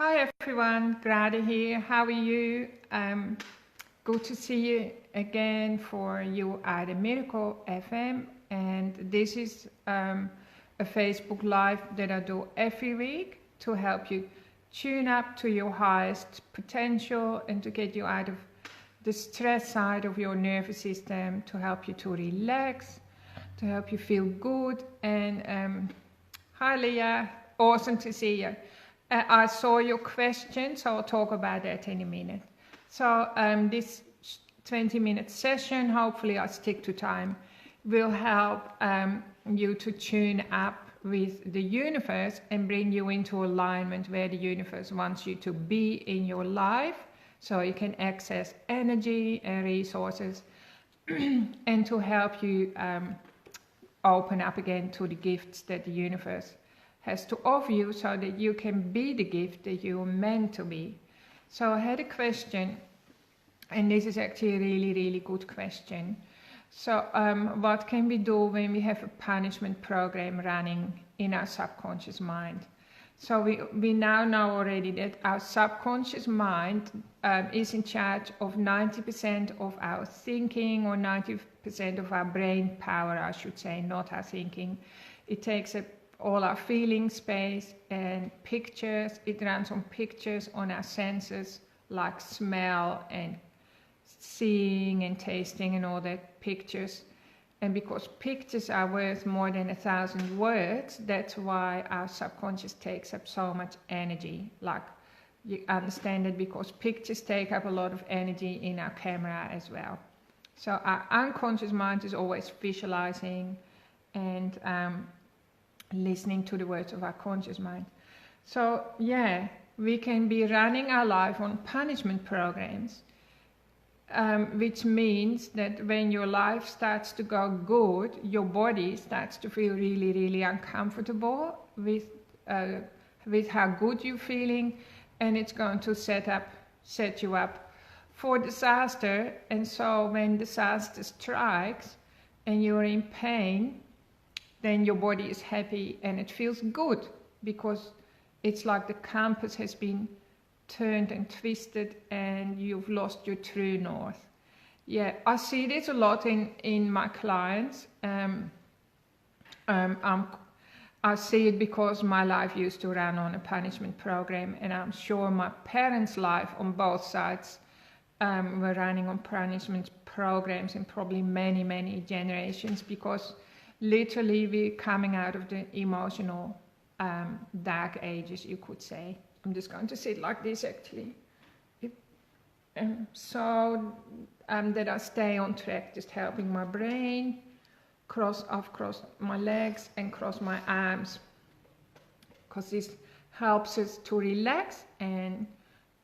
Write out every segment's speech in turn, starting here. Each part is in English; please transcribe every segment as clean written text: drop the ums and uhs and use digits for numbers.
Hi everyone, Grada here. How are you? Good to see you again for You Are the Miracle FM. And this is a Facebook Live that I do every week to help you tune up to your highest potential and to get you out of the stress side of your nervous system, to help you to relax, to help you feel good. And hi Leah, awesome to see you. I saw your question, so I'll talk about that in a minute. So this 20-minute session, hopefully I stick to time, will help you to tune up with the universe and bring you into alignment where the universe wants you to be in your life, so you can access energy and resources and to help you open up again to the gifts that the universe has to offer you, so that you can be the gift that you're meant to be. So I had a question, and this is actually a really good question. So what can we do when we have a punishment program running in our subconscious mind? So we now know already that our subconscious mind is in charge of 90% of our thinking, or 90% of our brain power, I should say, not our thinking. It takes up all our feeling space and pictures. It runs on pictures on our senses, like smell and seeing and tasting and all that pictures. And because pictures are worth more than 1,000 words, that's why our subconscious takes up so much energy. Like, you understand it, because pictures take up a lot of energy in our camera as well. So our unconscious mind is always visualizing and listening to the words of our conscious mind. So yeah, we can be running our life on punishment programs, which means that when your life starts to go good, your body starts to feel really uncomfortable with how good you're feeling, and it's going to set you up for disaster. And so when disaster strikes and you're in pain, then your body is happy and it feels good, because it's like the compass has been turned and twisted and you've lost your true north. Yeah, I see this a lot in my clients. I see it because my life used to run on a punishment program, and I'm sure my parents' life on both sides were running on punishment programs, and probably many generations, because literally we're coming out of the emotional dark ages, you could say. I'm just going to sit like this actually. So that I stay on track, just helping my brain. I've crossed my legs and cross my arms, because this helps us to relax and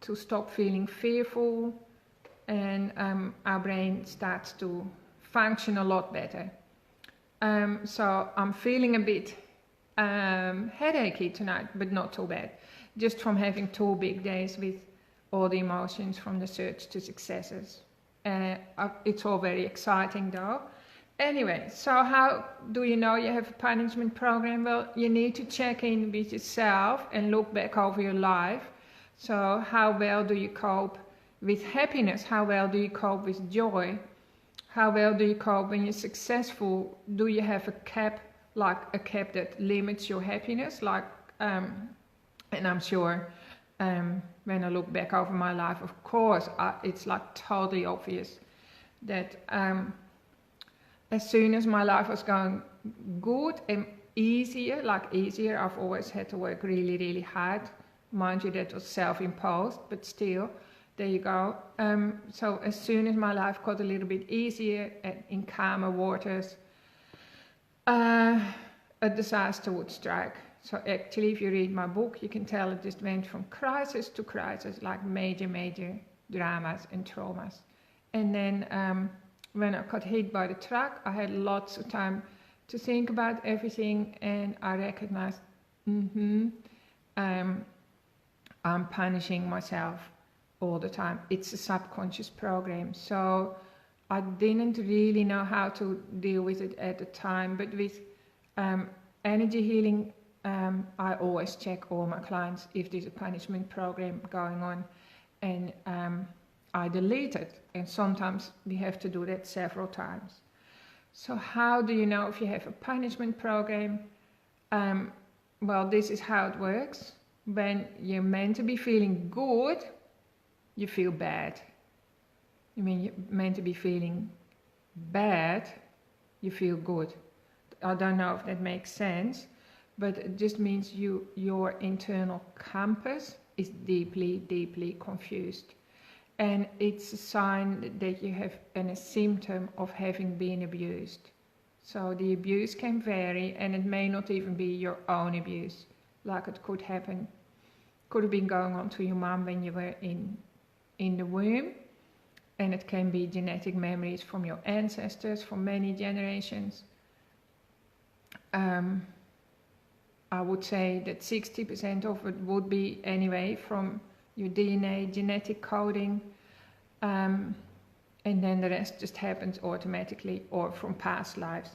to stop feeling fearful, and our brain starts to function a lot better. So I'm feeling a bit headachy tonight, but not too bad. Just from having 2 big days with all the emotions from the search to successes. It's all very exciting though. Anyway, so how do you know you have a punishment program? Well, you need to check in with yourself and look back over your life. So how well do you cope with happiness? How well do you cope with joy? How well do you cope when you're successful? Do you have a cap, like a cap that limits your happiness? Like, and I'm sure when I look back over my life, of course, it's like totally obvious that as soon as my life was going good and easier, I've always had to work really hard. Mind you, that was self-imposed, but still. There you go. So as soon as my life got a little bit easier and in calmer waters, a disaster would strike. So actually, if you read my book, you can tell it just went from crisis to crisis, like major dramas and traumas. And then when I got hit by the truck, I had lots of time to think about everything, and I recognized, I'm punishing myself all the time. It's a subconscious program. So I didn't really know how to deal with it at the time, but with energy healing I always check all my clients if there's a punishment program going on, and I delete it. And sometimes we have to do that several times. So how do you know if you have a punishment program? Well, this is how it works. When you're meant to be feeling good, you feel bad. You're meant to be feeling bad, you feel good. I don't know if that makes sense, but it just means your internal compass is deeply, deeply confused. And it's a sign that you have a symptom of having been abused. So the abuse can vary, and it may not even be your own abuse. Like it could have been going on to your mom when you were in the womb, and it can be genetic memories from your ancestors for many generations. I would say that 60% of it would be anyway from your DNA genetic coding, and then the rest just happens automatically or from past lives.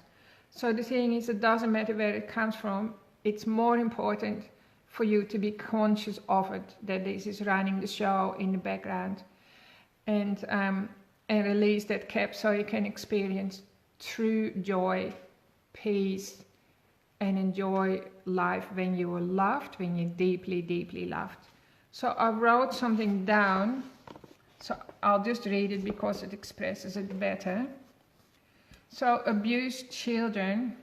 So the thing is, it doesn't matter where it comes from. It's more important for you to be conscious of it, that this is running the show in the background, and release that cap so you can experience true joy, peace, and enjoy life when you were loved, when you're deeply, deeply loved. So I wrote something down, so I'll just read it because it expresses it better. So abused children,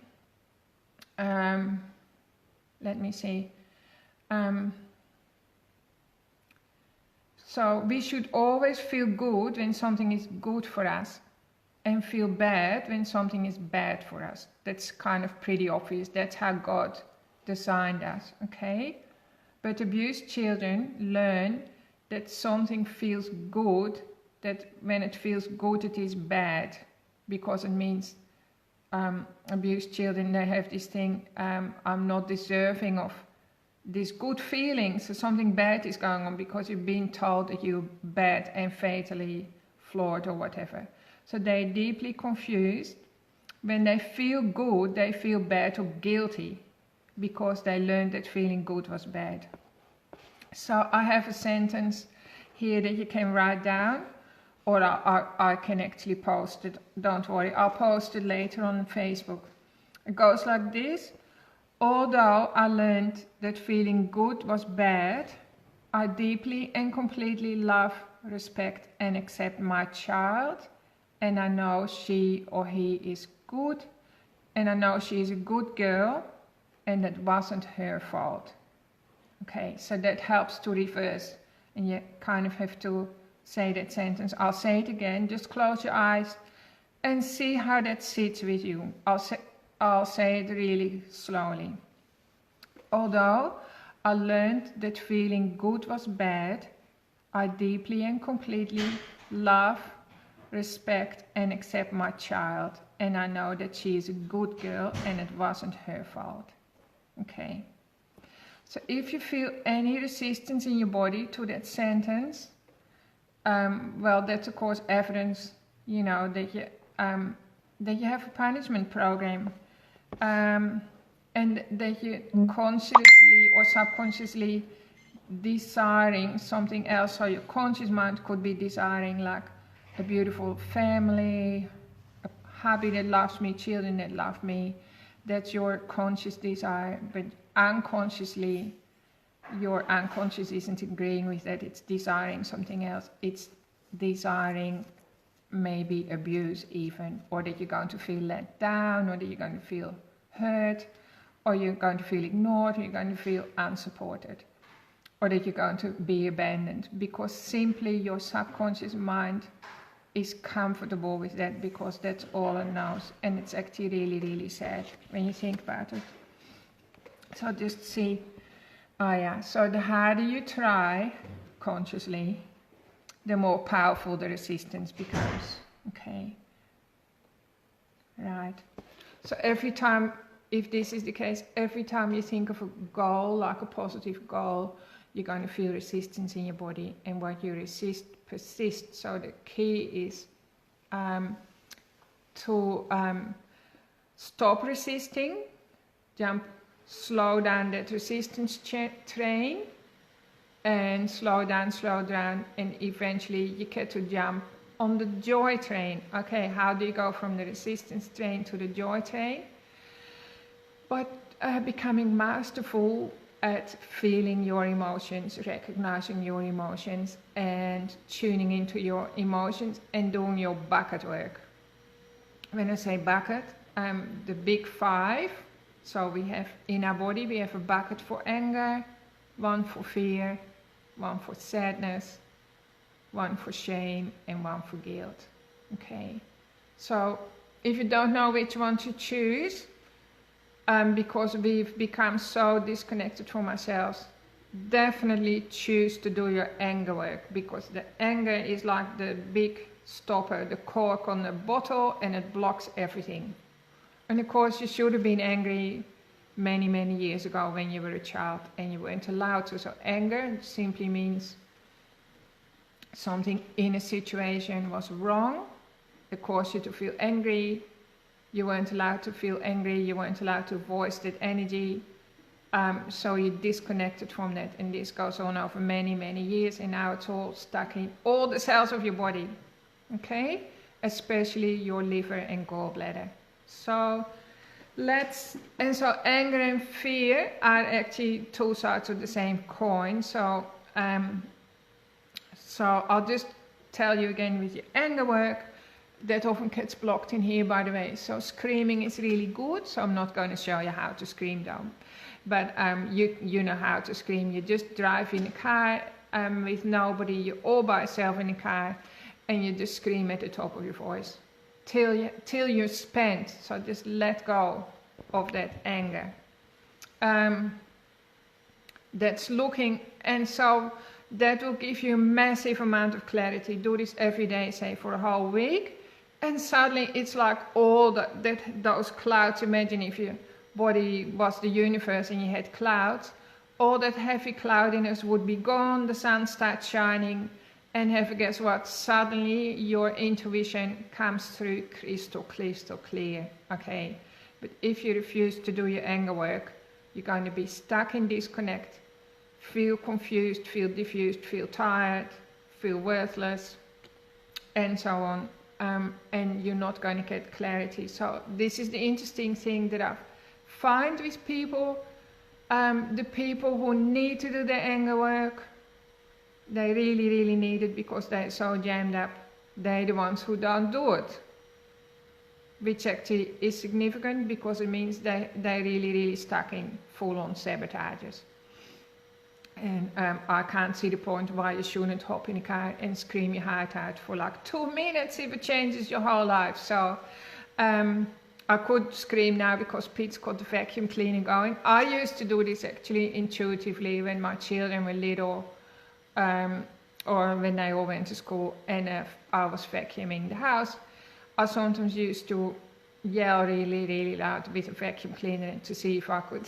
let me see. So we should always feel good when something is good for us, and feel bad when something is bad for us. That's kind of pretty obvious. That's how God designed us, okay? But abused children learn that something feels good, that when it feels good it is bad, because it means abused children, they have this thing, I'm not deserving of this good feeling, so something bad is going on because you've been told that you're bad and fatally flawed or whatever. So they're deeply confused. When they feel good, they feel bad or guilty because they learned that feeling good was bad. So I have a sentence here that you can write down, or I can actually post it. Don't worry, I'll post it later on Facebook. It goes like this. Although I learned that feeling good was bad, I deeply and completely love, respect and accept my child, and I know she or he is good, and I know she is a good girl, and it wasn't her fault. Okay, so that helps to reverse, and you kind of have to say that sentence. I'll say it again, just close your eyes and see how that sits with you. I'll say it really slowly. Although I learned that feeling good was bad, I deeply and completely love, respect and accept my child, and I know that she is a good girl and it wasn't her fault. Okay. So if you feel any resistance in your body to that sentence, well, that's of course evidence, you know, that you have a punishment program, and that you consciously or subconsciously desiring something else. So your conscious mind could be desiring like a beautiful family, a hubby that loves me, children that love me. That's your conscious desire, but unconsciously, your unconscious isn't agreeing with that. It's desiring something else. It's desiring maybe abuse even, or that you're going to feel let down, or that you're going to feel hurt, or you're going to feel ignored, or you're going to feel unsupported, or that you're going to be abandoned, because simply your subconscious mind is comfortable with that, because that's all it knows. And it's actually really, really sad when you think about it. So just see, so the harder you try consciously, the more powerful the resistance becomes. Okay, right. So every time, if this is the case, every time you think of a goal, like a positive goal, you're going to feel resistance in your body, and what you resist persists. So the key is to stop resisting, jump slow down that resistance train, and slow down, and eventually you get to jump on the joy train. Okay, how do you go from the resistance train to the joy train? But becoming masterful at feeling your emotions, recognizing your emotions, and tuning into your emotions, and doing your bucket work. When I say bucket, the big 5. So we have in our body, we have a bucket for anger, one for fear, one for sadness, one for shame, and one for guilt. Okay, so if you don't know which one to choose, because we've become so disconnected from ourselves, definitely choose to do your anger work, because the anger is like the big stopper, the cork on the bottle, and it blocks everything. And of course, you should have been angry many, many years ago when you were a child and you weren't allowed to. So anger simply means something in a situation was wrong. It caused you to feel angry. You weren't allowed to feel angry. You weren't allowed to voice that energy. So you disconnected from that. And this goes on over many, many years. And now it's all stuck in all the cells of your body. Okay? Especially your liver and gallbladder. So anger and fear are actually two sides of the same coin. So I'll just tell you again with your anger work, that often gets blocked in here, by the way. So screaming is really good. So I'm not going to show you how to scream though. But you know how to scream. You just drive in a car with nobody. You're all by yourself in a car, and you just scream at the top of your voice till you're spent. So just let go of that anger. That's looking, and so that will give you a massive amount of clarity. Do this every day, say for a whole week, and suddenly it's like all those clouds. Imagine if your body was the universe and you had clouds, all that heavy cloudiness would be gone, the sun starts shining, and guess what? Suddenly your intuition comes through crystal clear. Okay, but if you refuse to do your anger work, you're going to be stuck in disconnect, feel confused, feel diffused, feel tired, feel worthless, and so on. And you're not going to get clarity. So this is the interesting thing that I find with people. The people who need to do their anger work, they really, really need it because they're so jammed up. They're the ones who don't do it, which actually is significant because it means they're really, really stuck in full-on sabotages. And I can't see the point why you shouldn't hop in a car and scream your heart out for like 2 minutes if it changes your whole life. So I could scream now because Pete's got the vacuum cleaning going. I used to do this actually intuitively when my children were little, or when they all went to school and I was vacuuming the house. I sometimes used to yell really, really loud with a vacuum cleaner to see if I could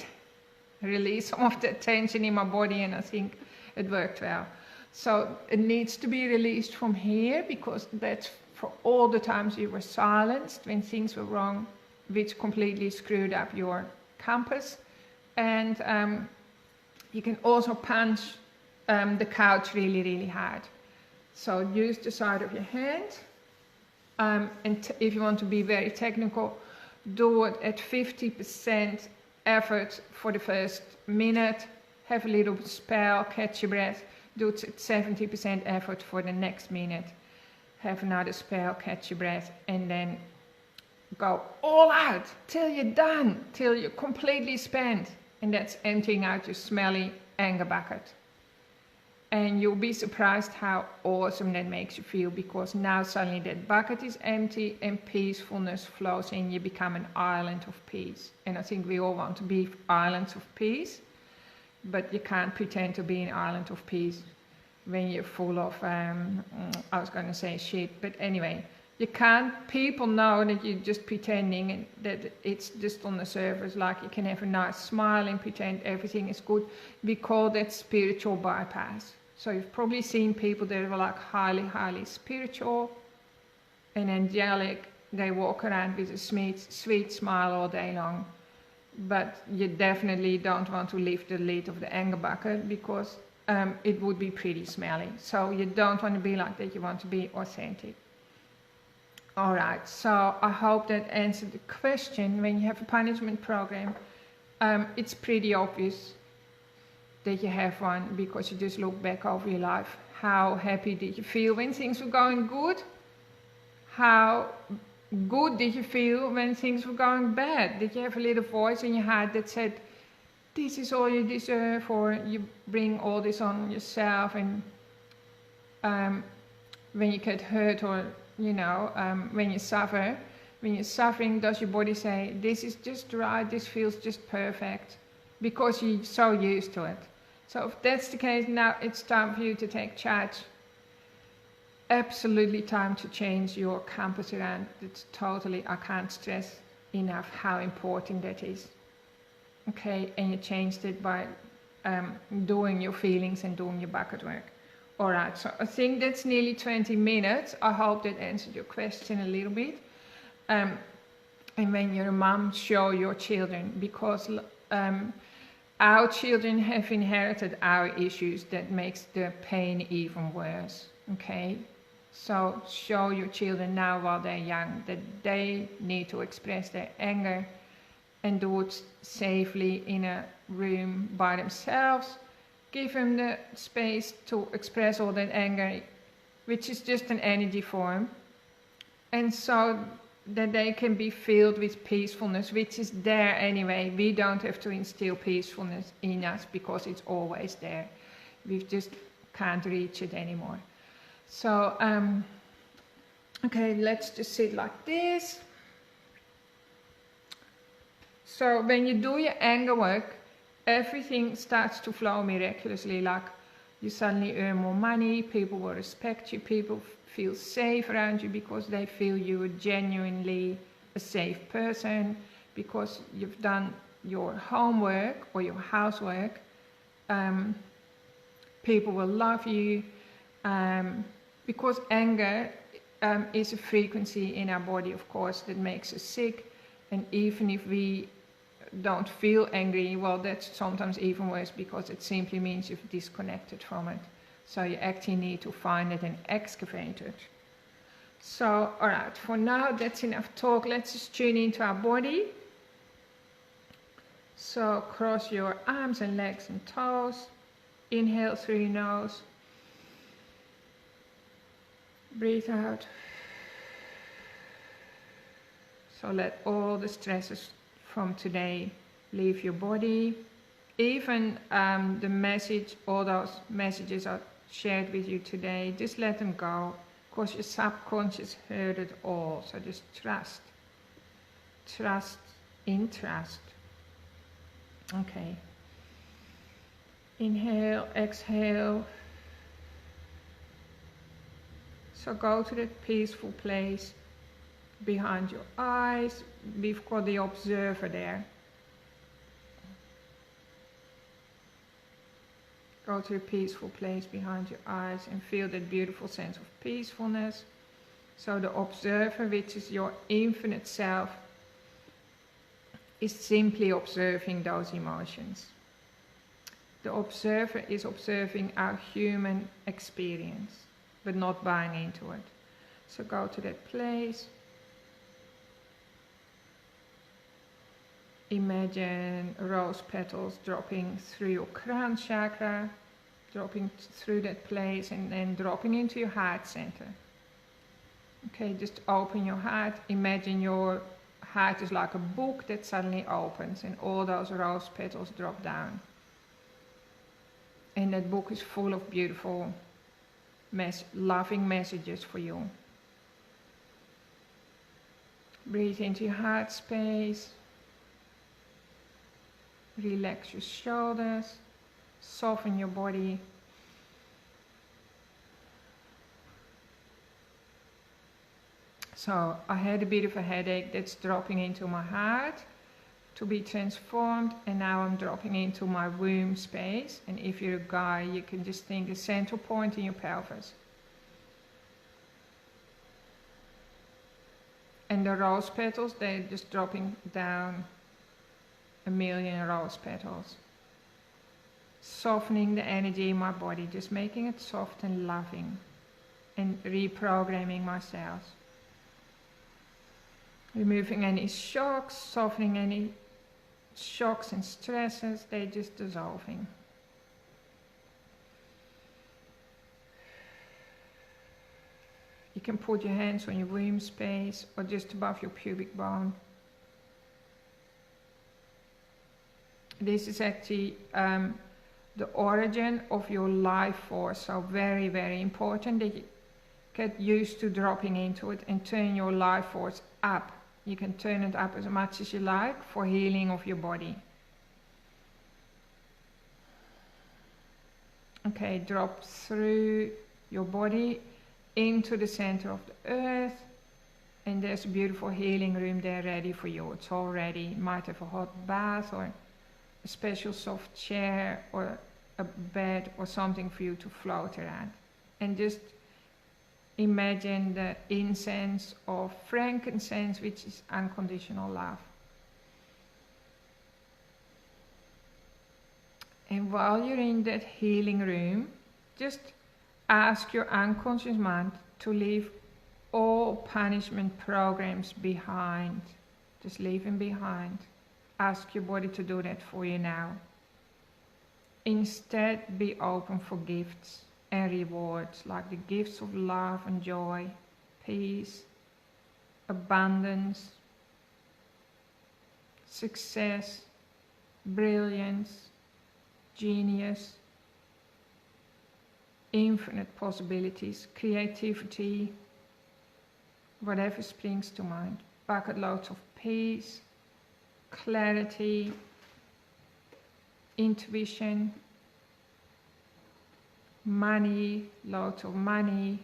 release some of the tension in my body, and I think it worked well. So it needs to be released from here because that's for all the times you were silenced when things were wrong, which completely screwed up your compass. And you can also punch the couch really, really hard. So use the side of your hand. And if you want to be very technical, do it at 50% effort for the first minute. Have a little spell, catch your breath. Do it at 70% effort for the next minute. Have another spell, catch your breath, and then go all out till you're done, till you're completely spent. And that's emptying out your smelly anger bucket. And you'll be surprised how awesome that makes you feel, because now suddenly that bucket is empty and peacefulness flows in. You become an island of peace. And I think we all want to be islands of peace, but you can't pretend to be an island of peace when you're full of, I was going to say shit, but anyway, you can't. People know that you're just pretending and that it's just on the surface, like you can have a nice smile and pretend everything is good. We call that spiritual bypass. So you've probably seen people that are like highly, highly spiritual and angelic. They walk around with a sweet smile all day long. but you definitely don't want to lift the lid of the anger bucket because it would be pretty smelly. So you don't want to be like that. You want to be authentic. All right, so I hope that answered the question. When you have a punishment program, it's pretty obvious that you have one because you just look back over your life. How happy did you feel when things were going good? How good did you feel when things were going bad? Did you have a little voice in your head that said, this is all you deserve, or you bring all this on yourself? And when you get hurt, or when you're suffering, does your body say, this is just right, this feels just perfect, because you're so used to it? So if that's the case, now it's time for you to take charge. Absolutely time to change your compass around. It's totally, I can't stress enough how important that is. Okay, and you changed it by doing your feelings and doing your bucket work. All right, so I think that's nearly 20 minutes. I hope that answered your question a little bit. And when you're a mom, show your children, because our children have inherited our issues that makes the pain even worse. Okay, so show your children now while they're young that they need to express their anger and do it safely in a room by themselves. Give them the space to express all that anger, which is just an energy form, and so that they can be filled with peacefulness, which is there anyway. We don't have to instill peacefulness in us because it's always there. We just can't reach it anymore. So, okay, let's just sit like this. So when you do your anger work, everything starts to flow miraculously. Like you suddenly earn more money, people will respect you, people feel safe around you because they feel you are genuinely a safe person, because you've done your homework or your housework. People will love you, because anger is a frequency in our body, of course, that makes us sick. And even if we don't feel angry, well, that's sometimes even worse, because it simply means you've disconnected from it. So you actually need to find it and excavate it. So, all right, for now, that's enough talk. Let's just tune into our body. So cross your arms and legs and toes. Inhale through your nose. Breathe out. So let all the stresses from today leave your body. Even the message, all those messages I shared with you today, just let them go, because your subconscious heard it all. So just trust. Trust in trust. Okay. Inhale, exhale. So go to that peaceful place behind your eyes. We've got the observer there. Go to a peaceful place behind your eyes and feel that beautiful sense of peacefulness. So the observer, which is your infinite self, is simply observing those emotions. The observer is observing our human experience, but not buying into it. So go to that place. Imagine rose petals dropping through your crown chakra, dropping through that place, and then dropping into your heart center. Okay, just open your heart. Imagine your heart is like a book that suddenly opens and all those rose petals drop down. And that book is full of beautiful, loving messages for you. Breathe into your heart space. Relax your shoulders, soften your body. So I had a bit of a headache that's dropping into my heart to be transformed, and now I'm dropping into my womb space. And if you're a guy, you can just think the central point in your pelvis. And the rose petals, they're just dropping down 1,000,000 rose petals. Softening the energy in my body, just making it soft and loving, and reprogramming myself. Removing any shocks, softening any shocks and stresses, they're just dissolving. You can put your hands on your womb space or just above your pubic bone. This is actually the origin of your life force, so very, very important that you get used to dropping into it and turn your life force up. You can turn it up as much as you like for healing of your body. Okay, drop through your body into the center of the earth, and there's a beautiful healing room there ready for you. It's all ready. You might have a hot bath or a special soft chair or a bed or something for you to float around. And just imagine the incense of frankincense, which is unconditional love. And while you're in that healing room, just ask your unconscious mind to leave all punishment programs behind. Just leave them behind. Ask your body to do that for you now. Instead, be open for gifts and rewards, like the gifts of love and joy, peace, abundance, success, brilliance, genius, infinite possibilities, creativity, whatever springs to mind. Bucket loads of peace, clarity, intuition, money, lots of money.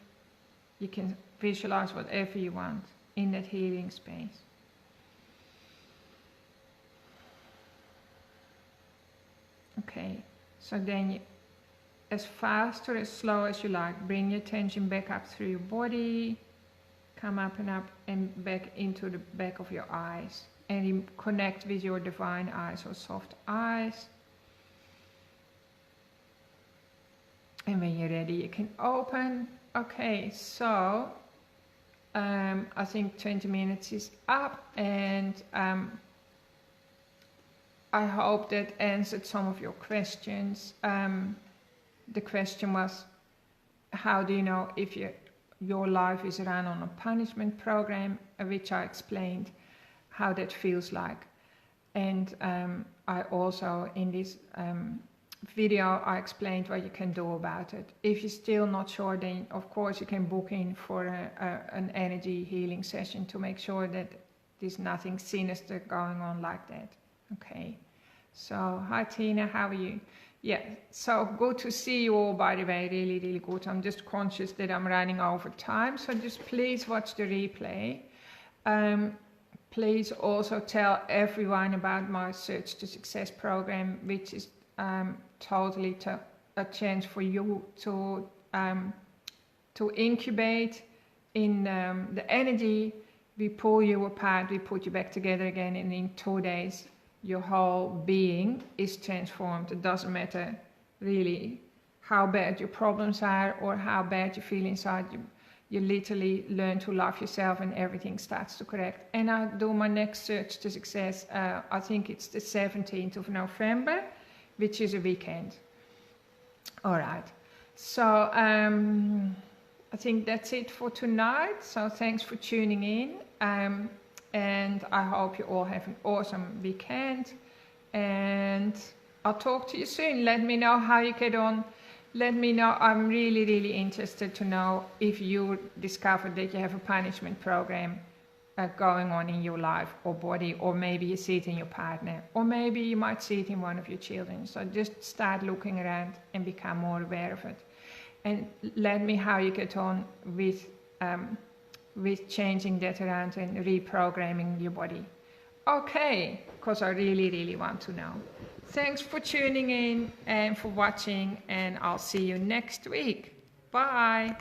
You can visualize whatever you want in that healing space. Okay, so then you, as fast or as slow as you like, bring your attention back up through your body, come up and back into the back of your eyes, and you connect with your divine eyes or soft eyes. And when you're ready, you can open. Okay, so I think 20 minutes is up, and I hope that answered some of your questions. The question was, how do you know if your life is run on a punishment program, which I explained how that feels like. And I also, in this video, I explained what you can do about it. If you're still not sure, then of course you can book in for an energy healing session to make sure that there's nothing sinister going on like that. Okay, so hi Tina, how are you? Yeah, so good to see you all, by the way, really, really good. I'm just conscious that I'm running over time, so just please watch the replay. Please also tell everyone about my Search to Success program, which is totally a chance for you to incubate in the energy. We pull you apart, we put you back together again, and in 2 days your whole being is transformed. It doesn't matter really how bad your problems are or how bad you feel inside. You literally learn to love yourself and everything starts to correct. And I do my next Search to Success, I think it's the 17th of November, which is a weekend. All right, so I think that's it for tonight. So thanks for tuning in. And I hope you all have an awesome weekend, and I'll talk to you soon. Let me know how you get on. Let me know. I'm really, really interested to know if you discovered that you have a punishment program going on in your life or body, or maybe you see it in your partner, or maybe you might see it in one of your children. So just start looking around and become more aware of it. And let me know how you get on with changing that around and reprogramming your body. Okay, because I really, really want to know. Thanks for tuning in and for watching, and I'll see you next week. Bye.